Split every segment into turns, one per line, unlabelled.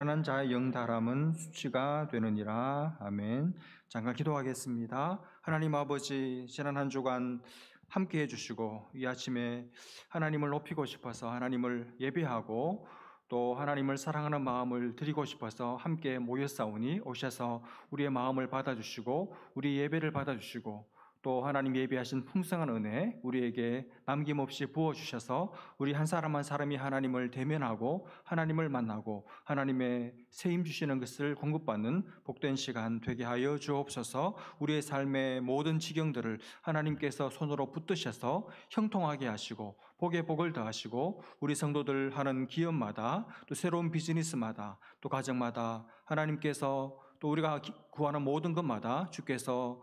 가난한 자의 영달함은 수치가 되느니라. 아멘. 잠깐 기도하겠습니다. 하나님 아버지, 지난 한 주간 함께 해주시고 이 아침에 하나님을 높이고 싶어서 하나님을 예배하고 또 하나님을 사랑하는 마음을 드리고 싶어서 함께 모였사오니 오셔서 우리의 마음을 받아주시고 우리 예배를 받아주시고 또 하나님 예비하신 풍성한 은혜 우리에게 남김없이 부어주셔서 우리 한 사람 한 사람이 하나님을 대면하고 하나님을 만나고 하나님의 세임 주시는 것을 공급받는 복된 시간 되게 하여 주옵소서. 우리의 삶의 모든 지경들을 하나님께서 손으로 붙드셔서 형통하게 하시고 복에 복을 더하시고 우리 성도들 하는 기업마다 또 새로운 비즈니스마다 또 가정마다 하나님께서 또 우리가 구하는 모든 것마다 주께서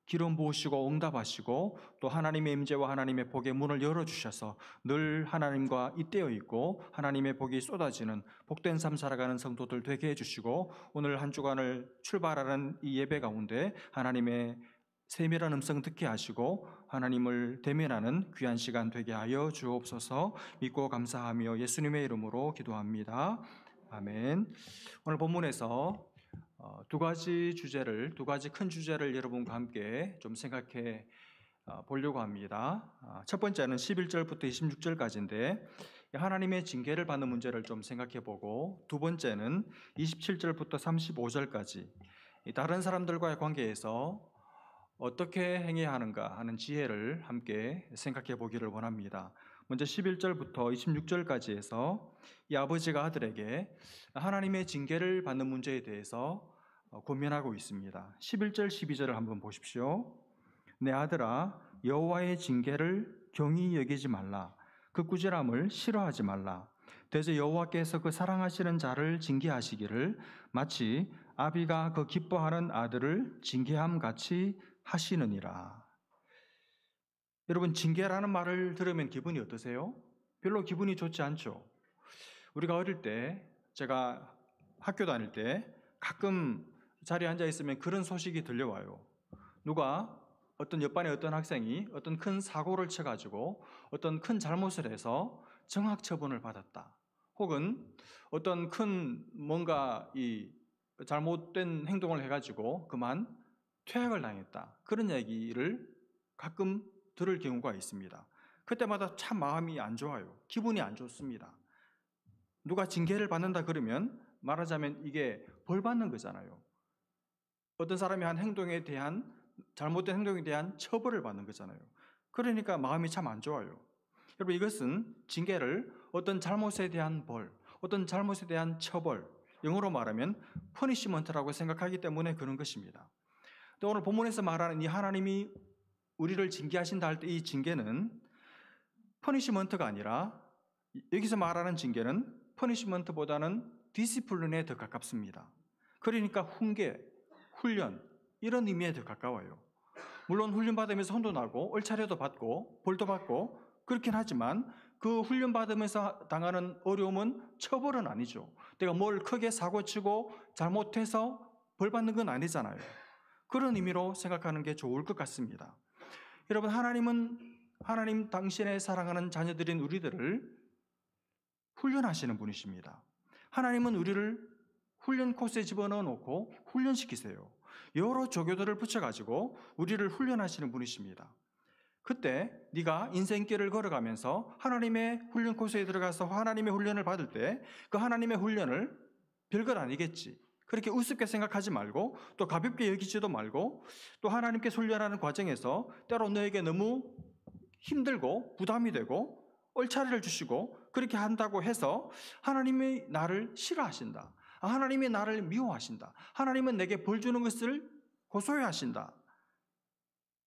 기름 부으시고 응답하시고 또 하나님의 임재와 하나님의 복의 문을 열어주셔서 늘 하나님과 잇대어 있고 하나님의 복이 쏟아지는 복된 삶 살아가는 성도들 되게 해주시고 오늘 한 주간을 출발하는 이 예배 가운데 하나님의 세밀한 음성 듣게 하시고 하나님을 대면하는 귀한 시간 되게 하여 주옵소서. 믿고 감사하며 예수님의 이름으로 기도합니다. 아멘. 오늘 본문에서 두 가지 큰 주제를 여러분과 함께 좀 생각해 보려고 합니다. 첫 번째는 11절부터 26절까지인데 하나님의 징계를 받는 문제를 좀 생각해 보고, 두 번째는 27절부터 35절까지 다른 사람들과의 관계에서 어떻게 행해야 하는가 하는 지혜를 함께 생각해 보기를 원합니다. 먼저 11절부터 26절까지 해서 이 아버지가 아들에게 하나님의 징계를 받는 문제에 대해서 고민하고 있습니다. 11절, 12절을 한번 보십시오. 내 아들아, 여호와의 징계를 경히 여기지 말라. 그 꾸지람을 싫어하지 말라. 대저 여호와께서 그 사랑하시는 자를 징계하시기를 마치 아비가 그 기뻐하는 아들을 징계함 같이 하시느니라. 여러분, 징계라는 말을 들으면 기분이 어떠세요? 별로 기분이 좋지 않죠. 우리가 어릴 때, 제가 학교 다닐 때 가끔 자리에 앉아 있으면 그런 소식이 들려와요. 누가 어떤 옆반의 어떤 학생이 어떤 큰 사고를 쳐가지고 어떤 큰 잘못을 해서 정학 처분을 받았다. 혹은 어떤 큰 뭔가 이 잘못된 행동을 해가지고 그만 퇴학을 당했다. 그런 얘기를 가끔 들을 경우가 있습니다. 그때마다 참 마음이 안 좋아요. 기분이 안 좋습니다. 누가 징계를 받는다 그러면 말하자면 이게 벌 받는 거잖아요. 어떤 사람이 한 행동에 대한, 잘못된 행동에 대한 처벌을 받는 거잖아요. 그러니까 마음이 참 안 좋아요. 여러분, 이것은 징계를 어떤 잘못에 대한 벌, 어떤 잘못에 대한 처벌, 영어로 말하면 퍼니시먼트라고 생각하기 때문에 그런 것입니다. 또 오늘 본문에서 말하는 이 하나님이 우리를 징계하신다 할 때 이 징계는 퍼니시먼트가 아니라, 여기서 말하는 징계는 퍼니시먼트보다는 디시플린에 더 가깝습니다. 그러니까 훈계, 훈련, 이런 의미에 더 가까워요. 물론 훈련받으면서 혼도 나고 얼차려도 받고 벌도 받고 그렇긴 하지만 그 훈련받으면서 당하는 어려움은 처벌은 아니죠. 내가 뭘 크게 사고치고 잘못해서 벌 받는 건 아니잖아요. 그런 의미로 생각하는 게 좋을 것 같습니다. 여러분, 하나님 당신의 사랑하는 자녀들인 우리들을 훈련하시는 분이십니다. 하나님은 우리를 훈련 코스에 집어넣어 놓고 훈련시키세요. 여러 조교들을 붙여가지고 우리를 훈련하시는 분이십니다. 그때 네가 인생길을 걸어가면서 하나님의 훈련 코스에 들어가서 하나님의 훈련을 받을 때 그 하나님의 훈련을 별것 아니겠지, 그렇게 우습게 생각하지 말고 또 가볍게 여기지도 말고, 또 하나님께 훈련하는 과정에서 때로 너에게 너무 힘들고 부담이 되고 얼차리를 주시고 그렇게 한다고 해서 하나님이 나를 싫어하신다, 하나님이 나를 미워하신다, 하나님은 내게 벌 주는 것을 고소해하신다,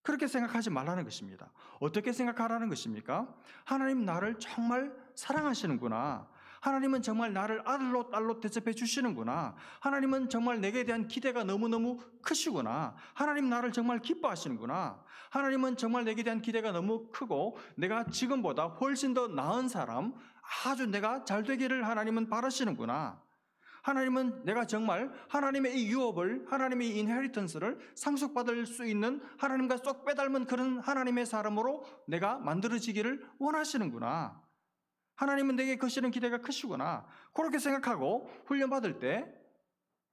그렇게 생각하지 말라는 것입니다. 어떻게 생각하라는 것입니까? 하나님 나를 정말 사랑하시는구나. 하나님은 정말 나를 아들로 딸로 대접해 주시는구나. 하나님은 정말 내게 대한 기대가 너무너무 크시구나. 하나님 나를 정말 기뻐하시는구나. 하나님은 정말 내게 대한 기대가 너무 크고 내가 지금보다 훨씬 더 나은 사람, 아주 내가 잘 되기를 하나님은 바라시는구나. 하나님은 내가 정말 하나님의 이 유업을, 하나님의 이 인헤리턴스를 상속받을 수 있는 하나님과 쏙 빼닮은 그런 하나님의 사람으로 내가 만들어지기를 원하시는구나. 하나님은 내게 거시는 기대가 크시구나. 그렇게 생각하고 훈련받을 때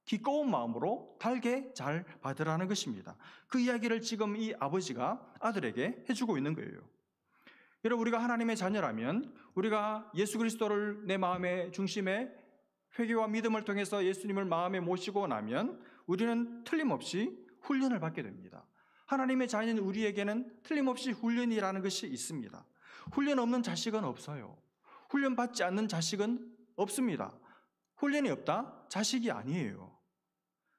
기꺼운 마음으로 달게 잘 받으라는 것입니다. 그 이야기를 지금 이 아버지가 아들에게 해주고 있는 거예요. 여러분, 우리가 하나님의 자녀라면, 우리가 예수 그리스도를 내 마음의 중심에 회개와 믿음을 통해서 예수님을 마음에 모시고 나면 우리는 틀림없이 훈련을 받게 됩니다. 하나님의 자녀인 우리에게는 틀림없이 훈련이라는 것이 있습니다. 훈련 없는 자식은 없어요. 훈련 받지 않는 자식은 없습니다. 훈련이 없다? 자식이 아니에요.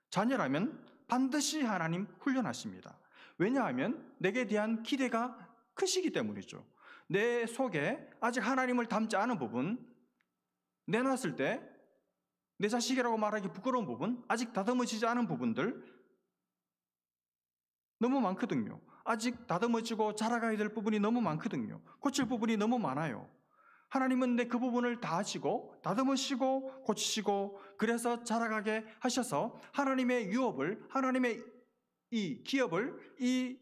자녀라면 반드시 하나님 훈련하십니다. 왜냐하면 내게 대한 기대가 크시기 때문이죠. 내 속에 아직 하나님을 닮지 않은 부분, 내놨을 때 내 자식이라고 말하기 부끄러운 부분, 아직 다듬어지지 않은 부분들 너무 많거든요. 아직 다듬어지고 자라가야 될 부분이 너무 많거든요. 고칠 부분이 너무 많아요. 하나님은 내 그 부분을 다 하시고 다듬으시고 고치시고 그래서 자라가게 하셔서 하나님의 유업을, 하나님의 이 기업을 이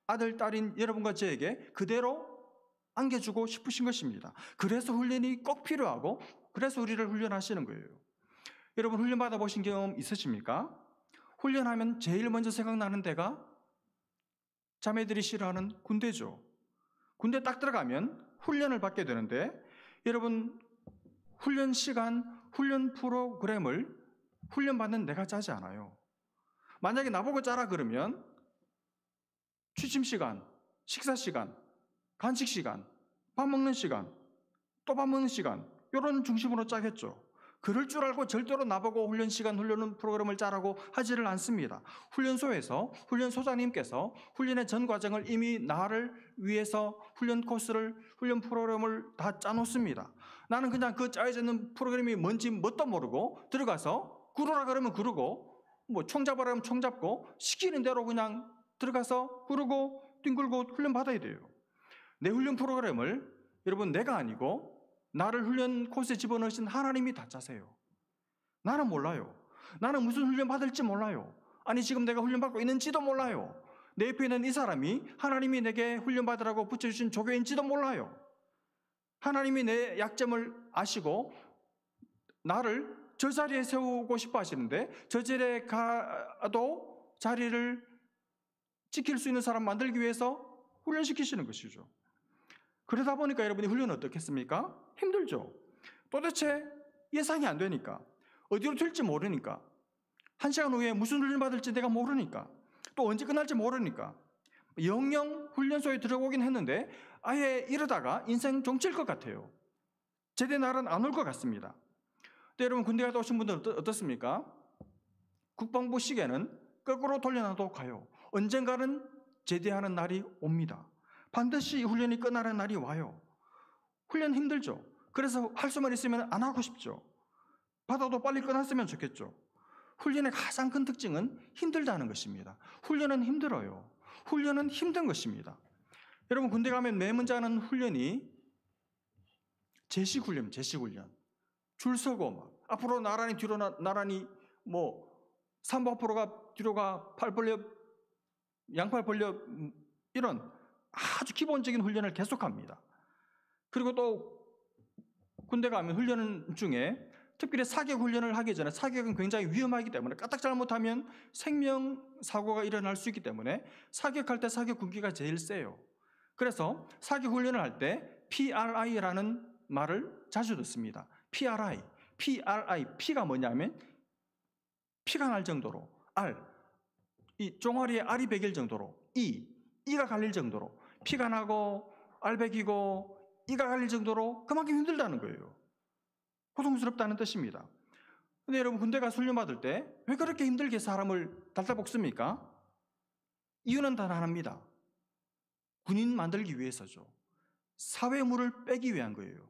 아들, 딸인 여러분과 저에게 그대로 안겨주고 싶으신 것입니다. 그래서 훈련이 꼭 필요하고 그래서 우리를 훈련하시는 거예요. 여러분, 훈련 받아보신 경험 있으십니까? 훈련하면 제일 먼저 생각나는 데가 자매들이 싫어하는 군대죠. 군대 딱 들어가면 훈련을 받게 되는데, 여러분, 훈련 시간, 훈련 프로그램을 훈련받는 내가 짜지 않아요. 만약에 나보고 짜라 그러면 취침 시간, 식사 시간, 간식 시간, 밥 먹는 시간, 또 밥 먹는 시간, 이런 중심으로 짜겠죠. 그럴 줄 알고 절대로 나보고 훈련 시간, 훈련 프로그램을 짜라고 하지를 않습니다. 훈련소에서 훈련소장님께서 훈련의 전 과정을 이미 나를 위해서 훈련 코스를, 훈련 프로그램을 다 짜놓습니다. 나는 그냥 그 짜여져 있는 프로그램이 뭔지 뭣도 모르고 들어가서 구르라 그러면 구르고, 뭐 총 잡으라 그러면 총 잡고, 시키는 대로 그냥 들어가서 구르고 뒹굴고 훈련 받아야 돼요. 내 훈련 프로그램을 여러분 내가 아니고 나를 훈련 코스에 집어넣으신 하나님이 다 짜세요. 나는 몰라요. 나는 무슨 훈련 받을지 몰라요. 아니, 지금 내가 훈련 받고 있는지도 몰라요. 내 옆에 있는 이 사람이 하나님이 내게 훈련 받으라고 붙여주신 조교인지도 몰라요. 하나님이 내 약점을 아시고 나를 저 자리에 세우고 싶어 하시는데, 저 자리에 가도 자리를 지킬 수 있는 사람 만들기 위해서 훈련시키시는 것이죠. 그러다 보니까 여러분이 훈련은 어떻겠습니까? 힘들죠. 도대체 예상이 안 되니까, 어디로 튈지 모르니까, 1시간 후에 무슨 훈련 받을지 내가 모르니까, 또 언제 끝날지 모르니까 영영 훈련소에 들어오긴 했는데 아예 이러다가 인생 종칠 것 같아요. 제대 날은 안 올 것 같습니다. 근데 여러분, 군대 갔다 오신 분들은 어떻습니까? 국방부 시계는 거꾸로 돌려놔도 가요. 언젠가는 제대하는 날이 옵니다. 반드시 훈련이 끝나는 날이 와요. 훈련 힘들죠. 그래서 할 수만 있으면 안 하고 싶죠. 받아도 빨리 끝났으면 좋겠죠. 훈련의 가장 큰 특징은 힘들다는 것입니다. 훈련은 힘들어요. 훈련은 힘든 것입니다. 여러분, 군대 가면 맨 먼저 하는 훈련이 제식훈련. 줄 서고 막 앞으로 나란히 뒤로 나란히, 뭐 삼보 앞으로가 뒤로가, 팔 벌려 양팔 벌려, 이런 아주 기본적인 훈련을 계속합니다. 그리고 또 군대 가면 훈련 중에 특별히 사격 훈련을 하기 전에, 사격은 굉장히 위험하기 때문에 까딱 잘못하면 생명사고가 일어날 수 있기 때문에 사격할 때 사격 군기가 제일 세요. 그래서 사격 훈련을 할 때 PRI라는 말을 자주 듣습니다. PRI, P가 뭐냐면 피가 날 정도로, R, 이 종아리에 알이 베길 정도로, E가 갈릴 정도로, 피가 나고 알 베기고 이가 갈릴 정도로 그만큼 힘들다는 거예요. 고통스럽다는 뜻입니다. 근데 여러분, 군대 가서 훈련 받을 때 왜 그렇게 힘들게 사람을 달다볶습니까? 이유는 단 하나입니다. 군인 만들기 위해서죠. 사회물을 빼기 위한 거예요.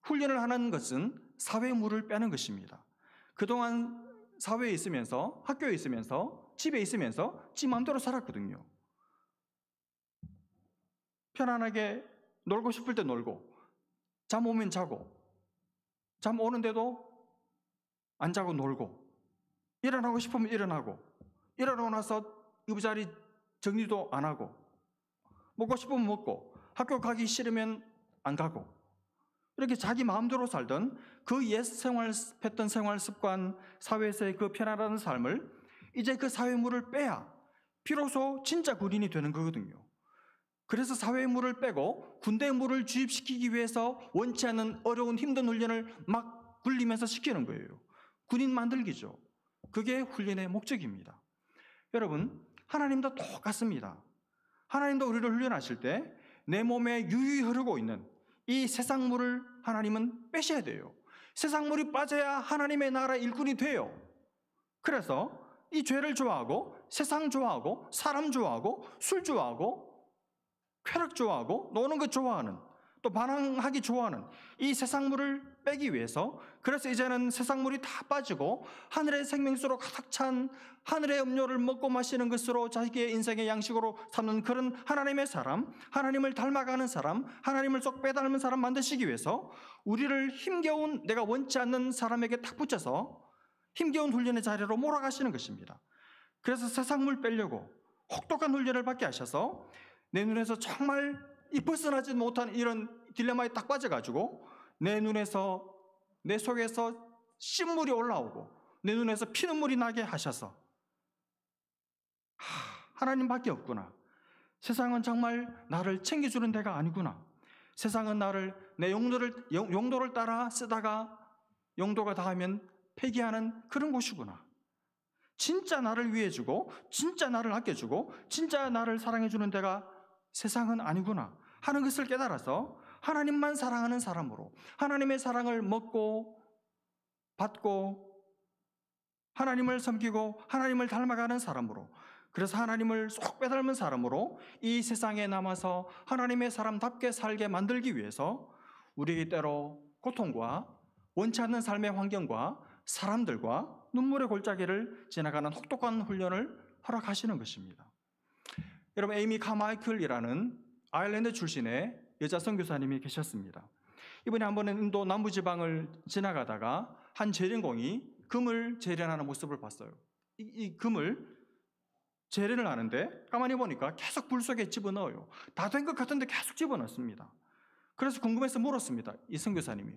훈련을 하는 것은 사회물을 빼는 것입니다. 그동안 사회에 있으면서, 학교에 있으면서, 집에 있으면서 지 마음대로 살았거든요. 편안하게 놀고 싶을 때 놀고, 잠 오면 자고, 잠 오는데도 안 자고 놀고, 일어나고 싶으면 일어나고, 일어나고 나서 이부자리 정리도 안 하고, 먹고 싶으면 먹고, 학교 가기 싫으면 안 가고, 이렇게 자기 마음대로 살던 그 옛 생활했던 생활 습관, 사회에서의 그 편안한 삶을 이제 그 사회 물을 빼야 비로소 진짜 군인이 되는 거거든요. 그래서 사회의 물을 빼고 군대의 물을 주입시키기 위해서 원치 않는 어려운 힘든 훈련을 막 굴리면서 시키는 거예요. 군인 만들기죠. 그게 훈련의 목적입니다. 여러분, 하나님도 똑같습니다. 하나님도 우리를 훈련하실 때 내 몸에 유유히 흐르고 있는 이 세상 물을 하나님은 빼셔야 돼요. 세상 물이 빠져야 하나님의 나라 일꾼이 돼요. 그래서 이 죄를 좋아하고 세상 좋아하고 사람 좋아하고 술 좋아하고 쾌락 좋아하고 노는 것 좋아하는 또 반항하기 좋아하는 이 세상물을 빼기 위해서, 그래서 이제는 세상물이 다 빠지고 하늘의 생명수로 가득 찬 하늘의 음료를 먹고 마시는 것으로 자기의 인생의 양식으로 삼는 그런 하나님의 사람, 하나님을 닮아가는 사람, 하나님을 쏙 빼닮은 사람 만드시기 위해서 우리를 힘겨운, 내가 원치 않는 사람에게 탁 붙여서 힘겨운 훈련의 자리로 몰아가시는 것입니다. 그래서 세상물 빼려고 혹독한 훈련을 받게 하셔서 내 눈에서 정말 이 벗어나지 못한 이런 딜레마에 딱 빠져가지고 내 눈에서, 내 속에서 신물이 올라오고 내 눈에서 피눈물이 나게 하셔서 하나님밖에 없구나. 세상은 정말 나를 챙겨주는 데가 아니구나. 세상은 나를 내 용도를 따라 쓰다가 용도가 다하면 폐기하는 그런 곳이구나. 진짜 나를 위해주고 진짜 나를 아껴주고 진짜 나를 사랑해주는 데가 세상은 아니구나 하는 것을 깨달아서 하나님만 사랑하는 사람으로, 하나님의 사랑을 먹고 받고 하나님을 섬기고 하나님을 닮아가는 사람으로, 그래서 하나님을 쏙 빼닮은 사람으로 이 세상에 남아서 하나님의 사람답게 살게 만들기 위해서 우리에게 때로 고통과 원치 않는 삶의 환경과 사람들과 눈물의 골짜기를 지나가는 혹독한 훈련을 허락하시는 것입니다. 여러분, 에이미 카마이클이라는 아일랜드 출신의 여자 선교사님이 계셨습니다. 이번에 한 번은 인도 남부지방을 지나가다가 한 재련공이 금을 재련하는 모습을 봤어요. 이 금을 재련을 하는데 가만히 보니까 계속 불 속에 집어넣어요. 다 된 것 같은데 계속 집어넣습니다. 그래서 궁금해서 물었습니다. 이 선교사님이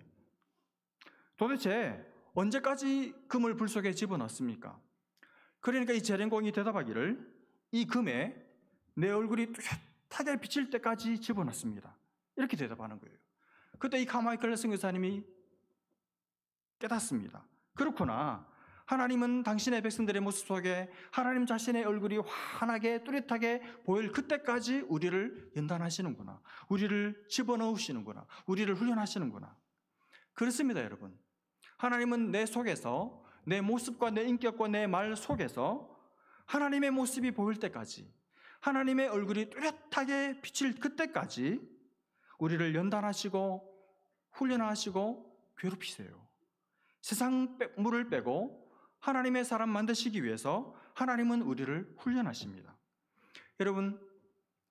도대체 언제까지 금을 불 속에 집어넣습니까? 그러니까 이 재련공이 대답하기를 이 금에 내 얼굴이 뚜렷하게 비칠 때까지 집어넣습니다. 이렇게 대답하는 거예요. 그때 이 카마이클 선교사님이 깨닫습니다. 그렇구나. 하나님은 당신의 백성들의 모습 속에 하나님 자신의 얼굴이 환하게 뚜렷하게 보일 그때까지 우리를 연단하시는구나. 우리를 집어넣으시는구나. 우리를 훈련하시는구나. 그렇습니다, 여러분. 하나님은 내 속에서, 내 모습과 내 인격과 내 말 속에서 하나님의 모습이 보일 때까지, 하나님의 얼굴이 뚜렷하게 비칠 그때까지 우리를 연단하시고 훈련하시고 괴롭히세요. 세상 물을 빼고 하나님의 사람 만드시기 위해서 하나님은 우리를 훈련하십니다. 여러분,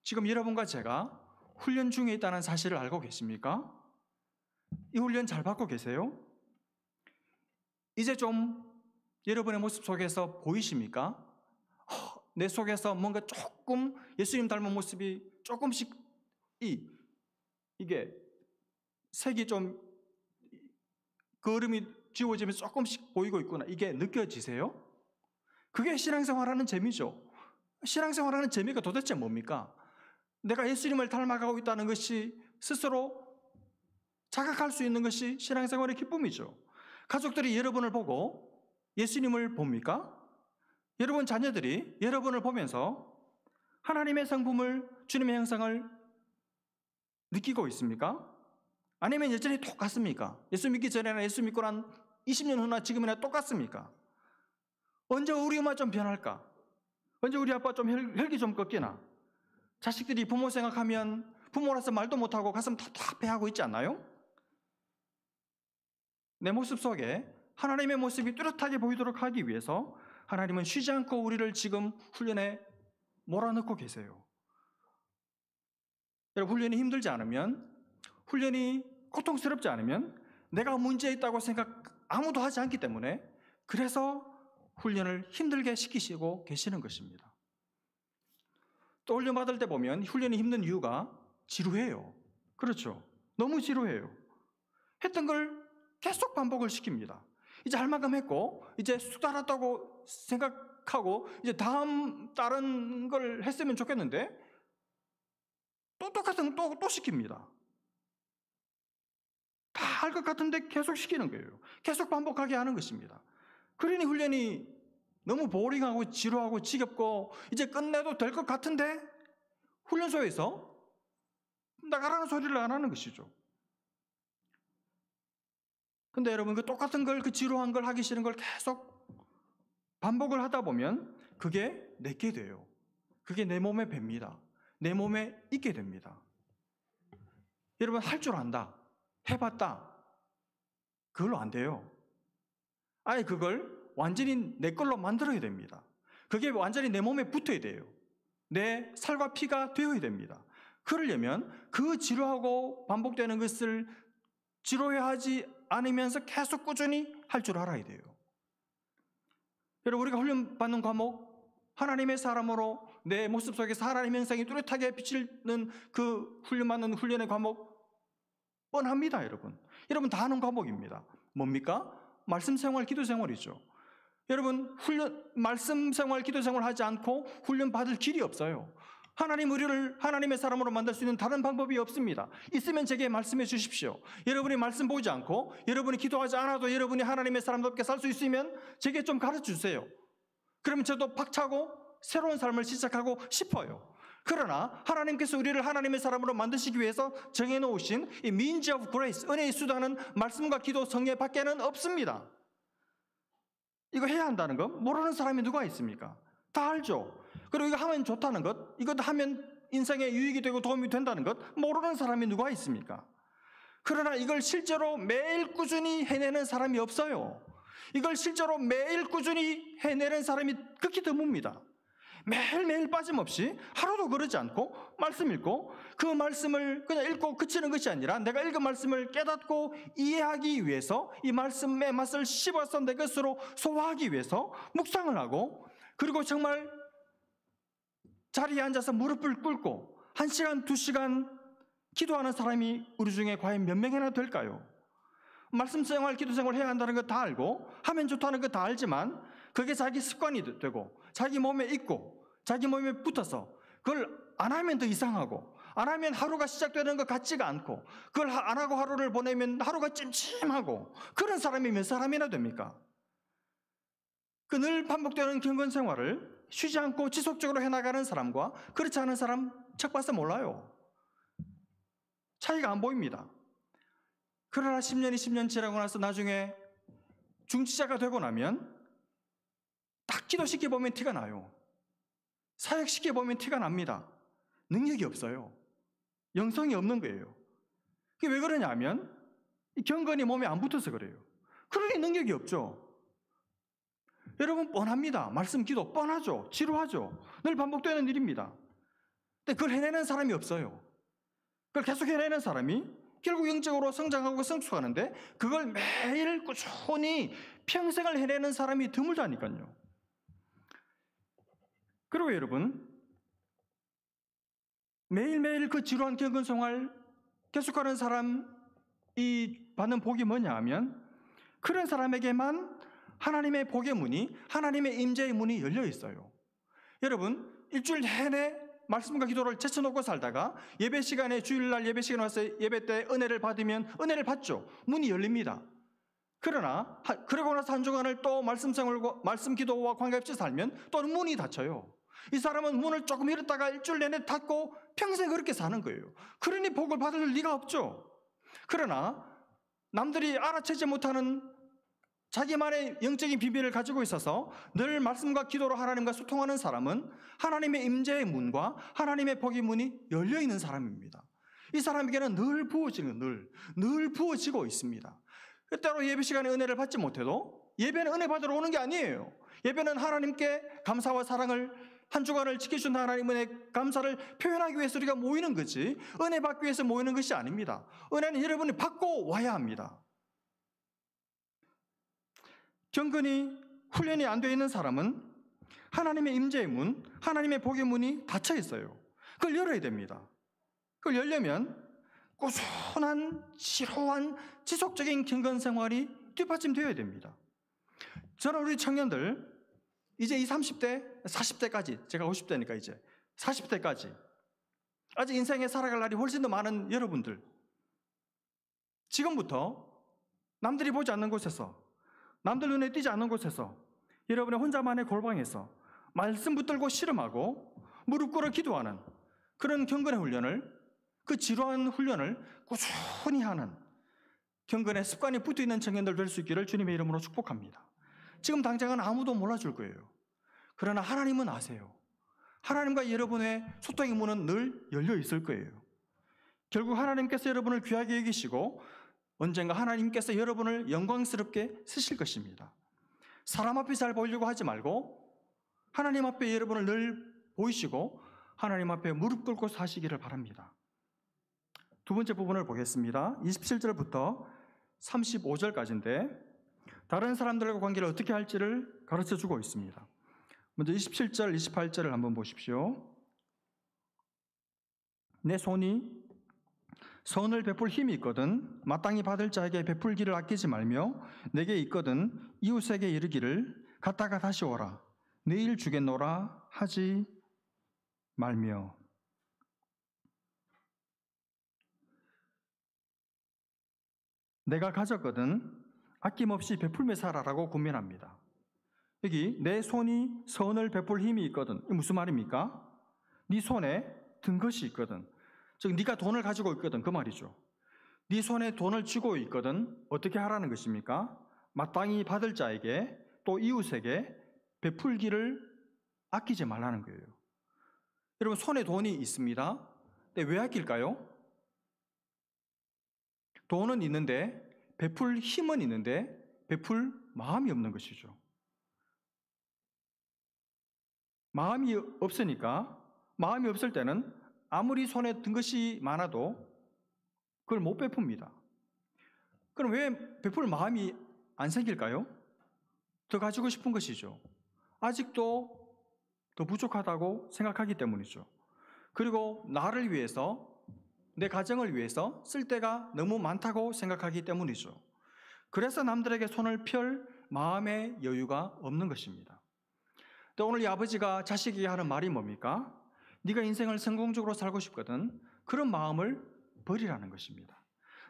지금 여러분과 제가 훈련 중에 있다는 사실을 알고 계십니까? 이 훈련 잘 받고 계세요? 이제 좀 여러분의 모습 속에서 보이십니까? 내 속에서 뭔가 조금 예수님 닮은 모습이 조금씩 이게 색이 좀 그림이 지워지면서 조금씩 보이고 있구나. 이게 느껴지세요? 그게 신앙생활하는 재미죠. 신앙생활하는 재미가 도대체 뭡니까? 내가 예수님을 닮아가고 있다는 것이 스스로 자각할 수 있는 것이 신앙생활의 기쁨이죠. 가족들이 여러분을 보고 예수님을 봅니까? 여러분 자녀들이 여러분을 보면서 하나님의 성품을, 주님의 형상을 느끼고 있습니까? 아니면 여전히 똑같습니까? 예수 믿기 전에나 예수 믿고 난 20년 후나 지금이나 똑같습니까? 언제 우리 엄마 좀 변할까? 언제 우리 아빠 좀 혈기 좀 꺾이나? 자식들이 부모 생각하면 부모라서 말도 못하고 가슴 답답해하고 있지 않나요? 내 모습 속에 하나님의 모습이 뚜렷하게 보이도록 하기 위해서 하나님은 쉬지 않고 우리를 지금 훈련에 몰아넣고 계세요. 여러분, 훈련이 힘들지 않으면, 훈련이 고통스럽지 않으면 내가 문제 있다고 생각 아무도 하지 않기 때문에, 그래서 훈련을 힘들게 시키시고 계시는 것입니다. 또 훈련 받을 때 보면 훈련이 힘든 이유가 지루해요. 그렇죠. 너무 지루해요. 했던 걸 계속 반복을 시킵니다. 이제 할 만큼 했고 이제 숙달했다고 생각하고 이제 다른 걸 했으면 좋겠는데 또 똑같은 거 또 시킵니다. 다 할 것 같은데 계속 시키는 거예요. 계속 반복하게 하는 것입니다. 그러니 훈련이 너무 보링하고 지루하고 지겹고 이제 끝내도 될 것 같은데 훈련소에서 나가라는 소리를 안 하는 것이죠. 근데 여러분 그 똑같은 걸, 그 지루한 걸, 하기 싫은 걸 계속 반복을 하다 보면 그게 내게 돼요. 그게 내 몸에 뱄니다. 내 몸에 있게 됩니다. 여러분 할 줄 안다, 해봤다, 그걸로 안 돼요. 아예 그걸 완전히 내 걸로 만들어야 됩니다. 그게 완전히 내 몸에 붙어야 돼요. 내 살과 피가 되어야 됩니다. 그러려면 그 지루하고 반복되는 것을 지루해하지 않으면서 계속 꾸준히 할 줄 알아야 돼요. 여러분 우리가 훈련받는 과목, 하나님의 사람으로 내 모습 속에서 하나님의 형상이 뚜렷하게 비치는 그 훈련받는 훈련의 과목 뻔합니다. 여러분 다 아는 과목입니다. 뭡니까? 말씀 생활, 기도 생활이죠. 여러분 말씀 생활, 기도 생활 하지 않고 훈련 받을 길이 없어요. 하나님 우리를 하나님의 사람으로 만들 수 있는 다른 방법이 없습니다. 있으면 제게 말씀해 주십시오. 여러분이 말씀 보지 않고 여러분이 기도하지 않아도 여러분이 하나님의 사람답게 살 수 있으면 제게 좀 가르쳐 주세요. 그러면 저도 박차고 새로운 삶을 시작하고 싶어요. 그러나 하나님께서 우리를 하나님의 사람으로 만드시기 위해서 정해놓으신 이 means of grace, 은혜의 수단은 말씀과 기도, 성례 밖에는 없습니다. 이거 해야 한다는 거 모르는 사람이 누가 있습니까? 다 알죠. 그리고 이거 하면 좋다는 것, 이것도 하면 인생에 유익이 되고 도움이 된다는 것 모르는 사람이 누가 있습니까? 그러나 이걸 실제로 매일 꾸준히 해내는 사람이 없어요. 이걸 실제로 매일 꾸준히 해내는 사람이 극히 드뭅니다. 매일매일 빠짐없이 하루도 그러지 않고 말씀 읽고 그 말씀을 그냥 읽고 그치는 것이 아니라 내가 읽은 말씀을 깨닫고 이해하기 위해서 이 말씀의 맛을 씹어서 내 것으로 소화하기 위해서 묵상을 하고 그리고 정말 자리에 앉아서 무릎을 꿇고 1시간, 2시간 기도하는 사람이 우리 중에 과연 몇 명이나 될까요? 말씀 생활, 기도 생활 해야 한다는 거 다 알고 하면 좋다는 거 다 알지만 그게 자기 습관이 되고 자기 몸에 있고 자기 몸에 붙어서 그걸 안 하면 더 이상하고 안 하면 하루가 시작되는 것 같지가 않고 그걸 안 하고 하루를 보내면 하루가 찜찜하고 그런 사람이 몇 사람이나 됩니까? 그 늘 반복되는 경건 생활을 쉬지 않고 지속적으로 해나가는 사람과 그렇지 않은 사람 척 봐서 몰라요. 차이가 안 보입니다. 그러나 10년, 20년 지나고 나서 나중에 중지자가 되고 나면 딱 기도시켜보면 티가 나요. 사역시켜보면 티가 납니다. 능력이 없어요. 영성이 없는 거예요. 그게 왜 그러냐 하면 이 경건이 몸에 안 붙어서 그래요. 그러니 능력이 없죠. 여러분 뻔합니다. 말씀, 기도 뻔하죠. 지루하죠. 늘 반복되는 일입니다. 근데 그걸 해내는 사람이 없어요. 그걸 계속 해내는 사람이 결국 영적으로 성장하고 성숙하는데 그걸 매일 꾸준히 평생을 해내는 사람이 드물다니까요. 그리고 여러분 매일매일 그 지루한 경건 생활 계속하는 사람이 받는 복이 뭐냐 하면 그런 사람에게만 하나님의 복의 문이, 하나님의 임재의 문이 열려 있어요. 여러분 일주일 내내 말씀과 기도를 제쳐놓고 살다가 예배 시간에 주일날 예배 시간에 와서 예배 때 은혜를 받으면 은혜를 받죠. 문이 열립니다. 그러나 그러고 나서 한 주간을 또 말씀 생활과 말씀 기도와 관계없이 살면 또 문이 닫혀요. 이 사람은 문을 조금 열었다가 일주일 내내 닫고 평생 그렇게 사는 거예요. 그러니 복을 받을 리가 없죠. 그러나 남들이 알아채지 못하는 자기만의 영적인 비밀을 가지고 있어서 늘 말씀과 기도로 하나님과 소통하는 사람은 하나님의 임재의 문과 하나님의 복의 문이 열려있는 사람입니다. 이 사람에게는 늘 부어지는 늘 부어지고 있습니다. 때로 예배 시간에 은혜를 받지 못해도 예배는 은혜 받으러 오는 게 아니에요. 예배는 하나님께 감사와 사랑을 한 주간을 지켜준 하나님의 감사를 표현하기 위해서 우리가 모이는 거지 은혜 받기 위해서 모이는 것이 아닙니다. 은혜는 여러분이 받고 와야 합니다. 경건이 훈련이 안 되어 있는 사람은 하나님의 임재의 문, 하나님의 복의 문이 닫혀 있어요. 그걸 열어야 됩니다. 그걸 열려면 꾸준한 지루한 지속적인 경건 생활이 뒷받침되어야 됩니다. 저는 우리 청년들 이제 이 30대, 40대까지, 제가 50대니까 이제 40대까지 아직 인생에 살아갈 날이 훨씬 더 많은 여러분들, 지금부터 남들이 보지 않는 곳에서, 남들 눈에 띄지 않는 곳에서, 여러분의 혼자만의 골방에서 말씀 붙들고 씨름하고 무릎 꿇어 기도하는 그런 경건의 훈련을, 그 지루한 훈련을 꾸준히 하는 경건의 습관이 붙어있는 청년들 될 수 있기를 주님의 이름으로 축복합니다. 지금 당장은 아무도 몰라줄 거예요. 그러나 하나님은 아세요. 하나님과 여러분의 소통의 문은 늘 열려 있을 거예요. 결국 하나님께서 여러분을 귀하게 여기시고 언젠가 하나님께서 여러분을 영광스럽게 쓰실 것입니다. 사람 앞에 잘 보이려고 하지 말고 하나님 앞에 여러분을 늘 보이시고 하나님 앞에 무릎 꿇고 사시기를 바랍니다. 두 번째 부분을 보겠습니다. 27절부터 35절까지인데 다른 사람들과 관계를 어떻게 할지를 가르쳐주고 있습니다. 먼저 27절, 28절을 한번 보십시오. 내 손이 선을 베풀 힘이 있거든 마땅히 받을 자에게 베풀기를 아끼지 말며 내게 있거든 이웃에게 이르기를 갔다가 다시 오라 내일 주겠노라 하지 말며. 내가 가졌거든 아낌없이 베풀며 살아라고 권면합니다. 여기 내 손이 선을 베풀 힘이 있거든, 이게 무슨 말입니까? 네 손에 든 것이 있거든, 즉 네가 돈을 가지고 있거든 그 말이죠. 네 손에 돈을 쥐고 있거든 어떻게 하라는 것입니까? 마땅히 받을 자에게 또 이웃에게 베풀기를 아끼지 말라는 거예요. 여러분 손에 돈이 있습니다. 근데 왜 아낄까요? 돈은 있는데 베풀 힘은 있는데 베풀 마음이 없는 것이죠. 마음이 없으니까, 마음이 없을 때는 아무리 손에 든 것이 많아도 그걸 못 베풉니다. 그럼 왜 베풀 마음이 안 생길까요? 더 가지고 싶은 것이죠. 아직도 더 부족하다고 생각하기 때문이죠. 그리고 나를 위해서, 내 가정을 위해서 쓸 때가 너무 많다고 생각하기 때문이죠. 그래서 남들에게 손을 펼 마음의 여유가 없는 것입니다. 또 오늘 이 아버지가 자식에게 하는 말이 뭡니까? 네가 인생을 성공적으로 살고 싶거든 그런 마음을 버리라는 것입니다.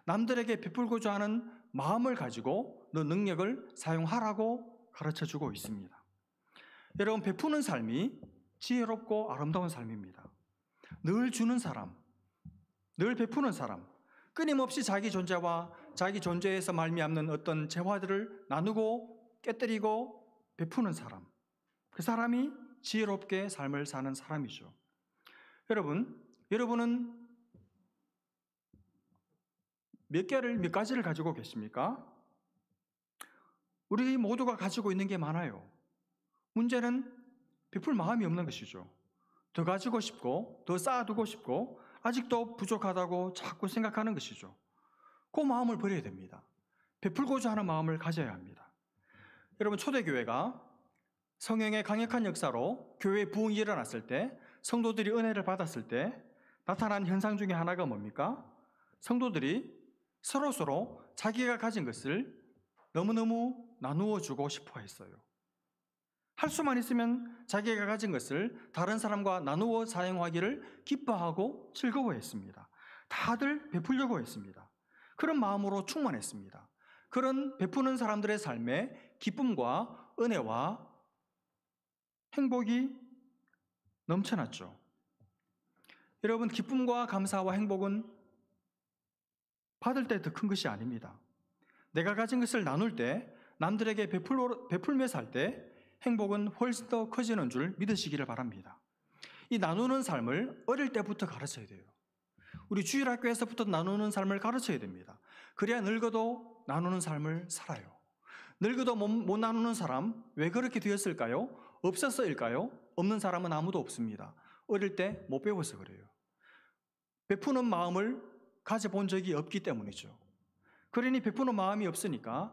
남들에게 베풀고자 하는 마음을 가지고 너 능력을 사용하라고 가르쳐주고 있습니다. 여러분 베푸는 삶이 지혜롭고 아름다운 삶입니다. 늘 주는 사람, 늘 베푸는 사람, 끊임없이 자기 존재와 자기 존재에서 말미암는 어떤 재화들을 나누고 깨뜨리고 베푸는 사람, 그 사람이 지혜롭게 삶을 사는 사람이죠. 여러분은 몇 가지를 가지고 계십니까? 우리 모두가 가지고 있는 게 많아요. 문제는 베풀 마음이 없는 것이죠. 더 가지고 싶고 더 쌓아두고 싶고 아직도 부족하다고 자꾸 생각하는 것이죠. 그 마음을 버려야 됩니다. 베풀고자 하는 마음을 가져야 합니다. 여러분 초대교회가 성령의 강력한 역사로 교회에 부흥이 일어났을 때, 성도들이 은혜를 받았을 때 나타난 현상 중에 하나가 뭡니까? 성도들이 서로서로 자기가 가진 것을 너무너무 나누어 주고 싶어 했어요. 할 수만 있으면 자기가 가진 것을 다른 사람과 나누어 사용하기를 기뻐하고 즐거워했습니다. 다들 베풀려고 했습니다. 그런 마음으로 충만했습니다. 그런 베푸는 사람들의 삶에 기쁨과 은혜와 행복이 넘쳐났죠. 여러분 기쁨과 감사와 행복은 받을 때 더 큰 것이 아닙니다. 내가 가진 것을 나눌 때, 남들에게 베풀며 살 때 행복은 훨씬 더 커지는 줄 믿으시기를 바랍니다. 이 나누는 삶을 어릴 때부터 가르쳐야 돼요. 우리 주일학교에서부터 나누는 삶을 가르쳐야 됩니다. 그래야 늙어도 나누는 삶을 살아요. 늙어도 못 나누는 사람 왜 그렇게 되었을까요? 없어서일까요? 없는 사람은 아무도 없습니다. 어릴 때 못 배워서 그래요. 베푸는 마음을 가져본 적이 없기 때문이죠. 그러니 베푸는 마음이 없으니까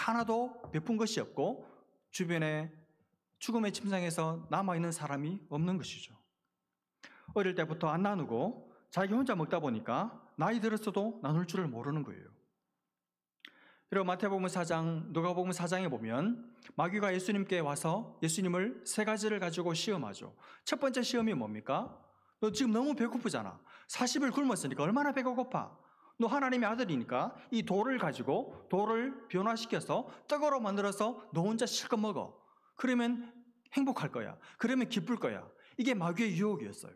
하나도 베푼 것이 없고 주변에 죽음의 침상에서 남아있는 사람이 없는 것이죠. 어릴 때부터 안 나누고 자기 혼자 먹다 보니까 나이 들었어도 나눌 줄을 모르는 거예요. 그리고 마태복음 4장, 누가복음 4장에 보면 마귀가 예수님께 와서 예수님을 세 가지를 가지고 시험하죠. 첫 번째 시험이 뭡니까? 너 지금 너무 배고프잖아. 40일 굶었으니까 얼마나 배가 고파? 너 하나님의 아들이니까 이 돌을 가지고 돌을 변화시켜서 떡으로 만들어서 너 혼자 실컷 먹어. 그러면 행복할 거야. 그러면 기쁠 거야. 이게 마귀의 유혹이었어요.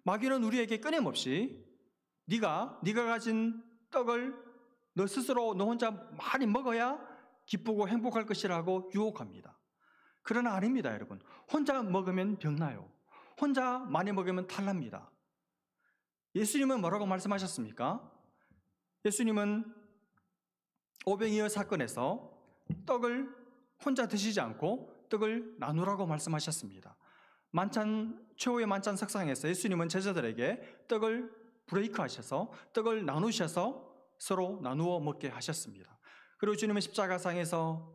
마귀는 우리에게 끊임없이 네가 가진 떡을 너 스스로 너 혼자 많이 먹어야 기쁘고 행복할 것이라고 유혹합니다. 그러나 아닙니다, 여러분. 혼자 먹으면 병나요. 혼자 많이 먹으면 탈납니다. 예수님은 뭐라고 말씀하셨습니까? 예수님은 오병이어 사건에서 떡을 혼자 드시지 않고 떡을 나누라고 말씀하셨습니다. 최후의 만찬 석상에서 예수님은 제자들에게 떡을 브레이크 하셔서 떡을 나누셔서 서로 나누어 먹게 하셨습니다. 그리고 주님은 십자가상에서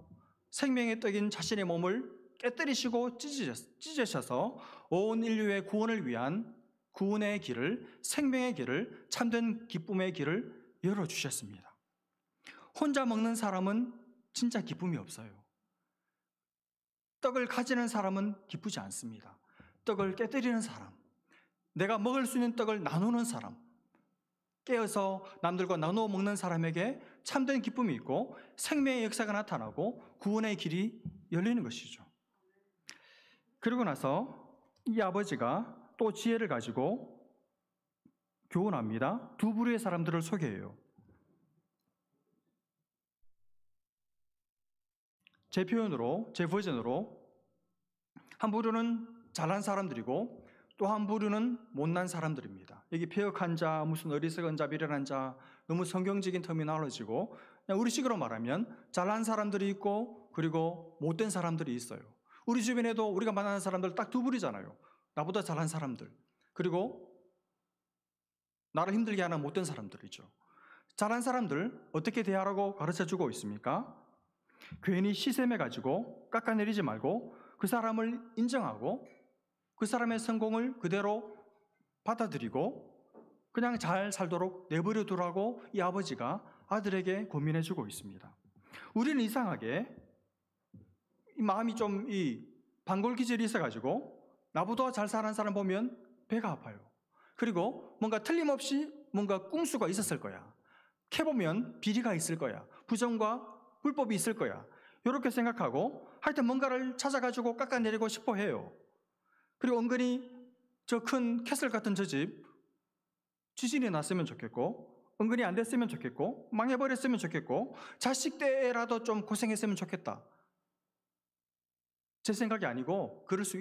생명의 떡인 자신의 몸을 깨뜨리시고 찢으셔서 온 인류의 구원을 위한 구원의 길을, 생명의 길을, 참된 기쁨의 길을 열어주셨습니다. 혼자 먹는 사람은 진짜 기쁨이 없어요. 떡을 가지는 사람은 기쁘지 않습니다. 떡을 깨뜨리는 사람, 내가 먹을 수 있는 떡을 나누는 사람, 깨어서 남들과 나누어 먹는 사람에게 참된 기쁨이 있고 생명의 역사가 나타나고 구원의 길이 열리는 것이죠. 그리고 나서 이 아버지가 또 지혜를 가지고 교훈합니다. 두 부류의 사람들을 소개해요. 제 표현으로, 제 버전으로 한 부류는 잘난 사람들이고 또 한 부류는 못난 사람들입니다. 여기 폐역한 자, 무슨 어리석은 자, 미련한 자, 너무 성경적인 터미널로지고 그냥 우리식으로 말하면 잘난 사람들이 있고 그리고 못된 사람들이 있어요. 우리 주변에도 우리가 만나는 사람들 딱 두 부류잖아요. 나보다 잘난 사람들, 그리고 나를 힘들게 하는 못된 사람들이죠. 잘난 사람들 어떻게 대하라고 가르쳐주고 있습니까? 괜히 시샘해가지고 깎아내리지 말고 그 사람을 인정하고 그 사람의 성공을 그대로 받아들이고 그냥 잘 살도록 내버려 두라고 이 아버지가 아들에게 고민해주고 있습니다. 우리는 이상하게 이 마음이 좀 반골기질이 있어가지고 나보다 잘 사는 사람 보면 배가 아파요. 그리고 뭔가 틀림없이 뭔가 꿍수가 있었을 거야. 캐보면 비리가 있을 거야. 부정과 불법이 있을 거야. 이렇게 생각하고 하여튼 뭔가를 찾아가지고 깎아내리고 싶어 해요. 그리고 은근히 저 큰 캐슬 같은 저 집 지진이 났으면 좋겠고 은근히 안 됐으면 좋겠고 망해버렸으면 좋겠고 자식 때라도 좀 고생했으면 좋겠다. 제 생각이 아니고 그럴 수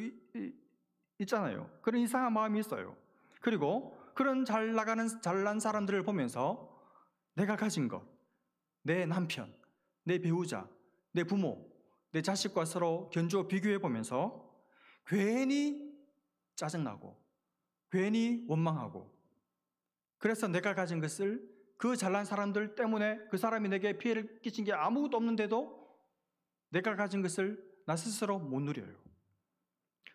있잖아요. 그런 이상한 마음이 있어요. 그리고 그런 잘난 사람들을 보면서 내가 가진 것, 내 남편, 내 배우자, 내 부모, 내 자식과 서로 견주어 비교해 보면서 괜히 짜증나고 괜히 원망하고 그래서 내가 가진 것을 그 잘난 사람들 때문에 그 사람이 내게 피해를 끼친 게 아무것도 없는데도 내가 가진 것을 나 스스로 못 누려요.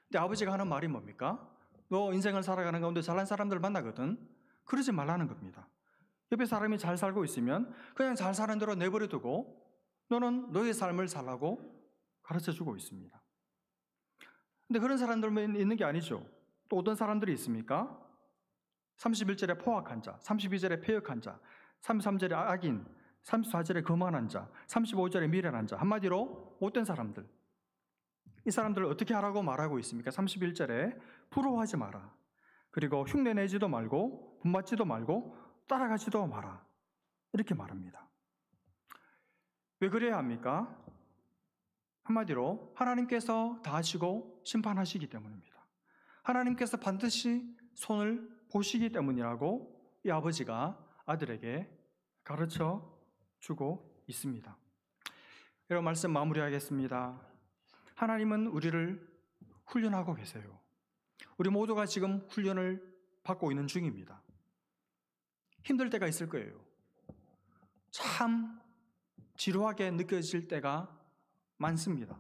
근데 아버지가 하는 말이 뭡니까? 너 인생을 살아가는 가운데 잘난 사람들 만나거든. 그러지 말라는 겁니다. 옆에 사람이 잘 살고 있으면 그냥 잘 사는 대로 내버려 두고 너는 너의 삶을 살라고 가르쳐주고 있습니다. 근데 그런 사람들만 있는 게 아니죠. 또 어떤 사람들이 있습니까? 31절에 포악한 자, 32절에 폐역한 자, 33절에 악인, 34절에 거만한 자, 35절에 미련한 자, 한마디로 못된 사람들. 이 사람들을 어떻게 하라고 말하고 있습니까? 31절에 부러워하지 마라. 그리고 흉내내지도 말고 분받지도 말고 따라가지도 마라. 이렇게 말합니다. 왜 그래야 합니까? 한마디로 하나님께서 다 하시고 심판하시기 때문입니다. 하나님께서 반드시 손을 보시기 때문이라고 이 아버지가 아들에게 가르쳐 주고 있습니다. 여러분 말씀 마무리하겠습니다. 하나님은 우리를 훈련하고 계세요. 우리 모두가 지금 훈련을 받고 있는 중입니다. 힘들 때가 있을 거예요. 참 지루하게 느껴질 때가 많습니다.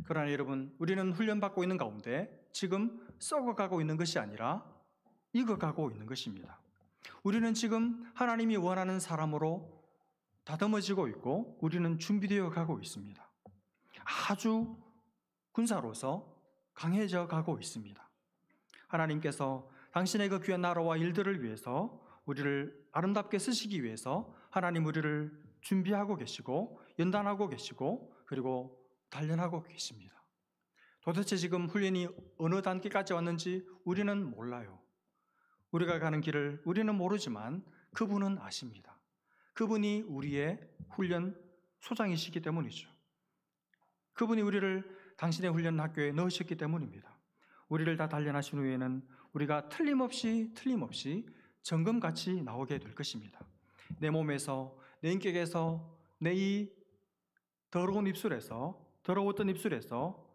그러나 여러분, 우리는 훈련받고 있는 가운데 지금 썩어가고 있는 것이 아니라 익어가고 있는 것입니다. 우리는 지금 하나님이 원하는 사람으로 다듬어지고 있고 우리는 준비되어 가고 있습니다. 아주 군사로서 강해져 가고 있습니다. 하나님께서 당신의 그 귀한 나라와 일들을 위해서 우리를 아름답게 쓰시기 위해서 하나님 우리를 준비하고 계시고 연단하고 계시고 그리고 단련하고 계십니다. 도대체 지금 훈련이 어느 단계까지 왔는지 우리는 몰라요. 우리가 가는 길을 우리는 모르지만 그분은 아십니다. 그분이 우리의 훈련 소장이시기 때문이죠. 그분이 우리를 당신의 훈련 학교에 넣으셨기 때문입니다. 우리를 다 단련하신 후에는 우리가 틀림없이 점검같이 나오게 될 것입니다. 내 몸에서, 내 인격에서, 내 이 더러웠던 입술에서,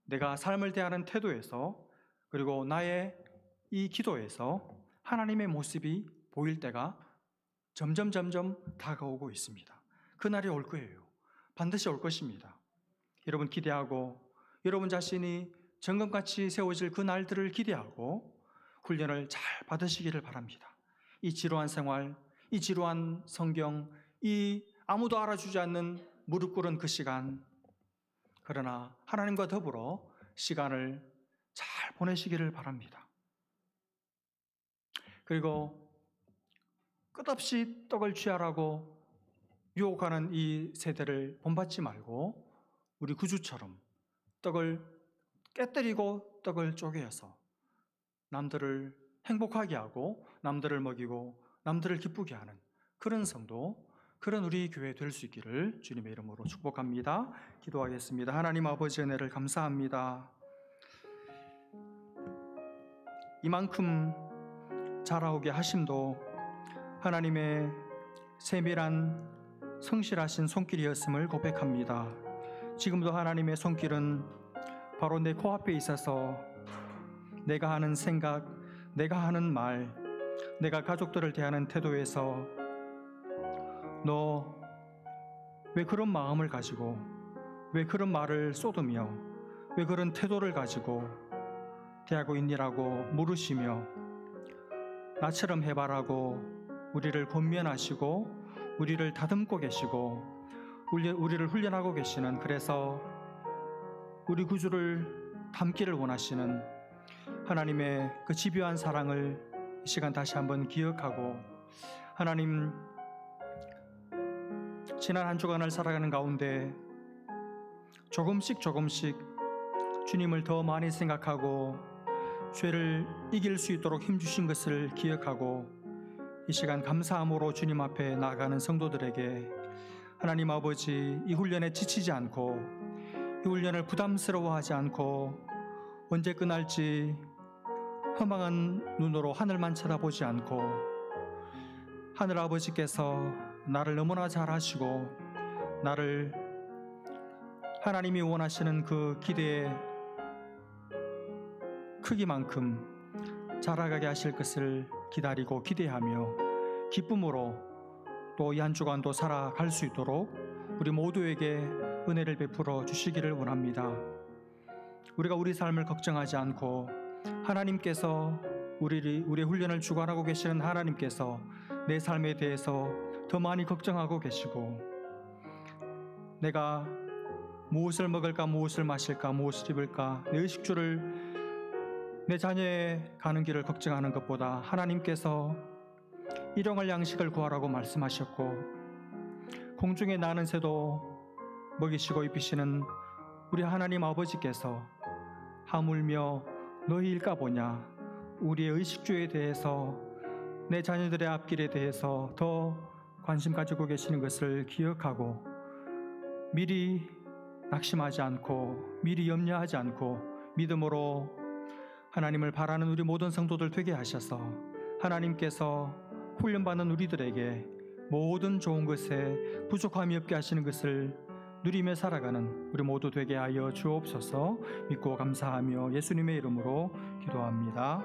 내가 삶을 대하는 태도에서, 그리고 나의 이 기도에서 하나님의 모습이 보일 때가 점점 다가오고 있습니다. 그날이 올 거예요. 반드시 올 것입니다. 여러분 기대하고 여러분 자신이 점검같이 세워질 그 날들을 기대하고 훈련을 잘 받으시기를 바랍니다. 이 지루한 생활, 이 지루한 성경, 이 아무도 알아주지 않는 무릎 꿇은 그 시간, 그러나 하나님과 더불어 시간을 잘 보내시기를 바랍니다. 그리고 끝없이 떡을 취하라고 유혹하는 이 세대를 본받지 말고 우리 구주처럼 떡을 깨뜨리고 떡을 쪼개어서 남들을 행복하게 하고 남들을 먹이고 남들을 기쁘게 하는 그런 성도, 그런 우리 교회 될 수 있기를 주님의 이름으로 축복합니다. 기도하겠습니다. 하나님 아버지 은혜를 감사합니다. 이만큼 자라오게 하심도 하나님의 세밀한 성실하신 손길이었음을 고백합니다. 지금도 하나님의 손길은 바로 내 코앞에 있어서 내가 하는 생각, 내가 하는 말, 내가 가족들을 대하는 태도에서 너 왜 그런 마음을 가지고, 왜 그런 말을 쏟으며, 왜 그런 태도를 가지고 대하고 있니라고 물으시며 나처럼 해봐라고 우리를 권면하시고 우리를 다듬고 계시고 우리를 훈련하고 계시는, 그래서 우리 구주를 닮기를 원하시는 하나님의 그 집요한 사랑을 이 시간 다시 한번 기억하고, 하나님 지난 한 주간을 살아가는 가운데 조금씩 주님을 더 많이 생각하고 죄를 이길 수 있도록 힘주신 것을 기억하고 이 시간 감사함으로 주님 앞에 나아가는 성도들에게 하나님 아버지, 이 훈련에 지치지 않고 이 훈련을 부담스러워하지 않고 언제 끝날지 허망한 눈으로 하늘만 쳐다보지 않고 하늘 아버지께서 나를 너무나 잘 아시고 나를 하나님이 원하시는 그 기대의 크기만큼 자라가게 하실 것을 기다리고 기대하며 기쁨으로 또 이 한 주간도 살아갈 수 있도록 우리 모두에게 은혜를 베풀어 주시기를 원합니다. 우리가 우리 삶을 걱정하지 않고 하나님께서 우리의 훈련을 주관하고 계시는 하나님께서 내 삶에 대해서 더 많이 걱정하고 계시고, 내가 무엇을 먹을까, 무엇을 마실까, 무엇을 입을까, 내 의식주를, 내 자녀의 가는 길을 걱정하는 것보다 하나님께서 일용할 양식을 구하라고 말씀하셨고, 공중에 나는 새도 먹이시고 입히시는 우리 하나님 아버지께서 하물며 너희 일까 보냐, 우리의 의식주에 대해서, 내 자녀들의 앞길에 대해서 더 관심 가지고 계시는 것을 기억하고 미리 낙심하지 않고 미리 염려하지 않고 믿음으로 하나님을 바라는 우리 모든 성도들 되게 하셔서 하나님께서 훈련받는 우리들에게 모든 좋은 것에 부족함이 없게 하시는 것을 누리며 살아가는 우리 모두 되게 하여 주옵소서. 믿고 감사하며 예수님의 이름으로 기도합니다.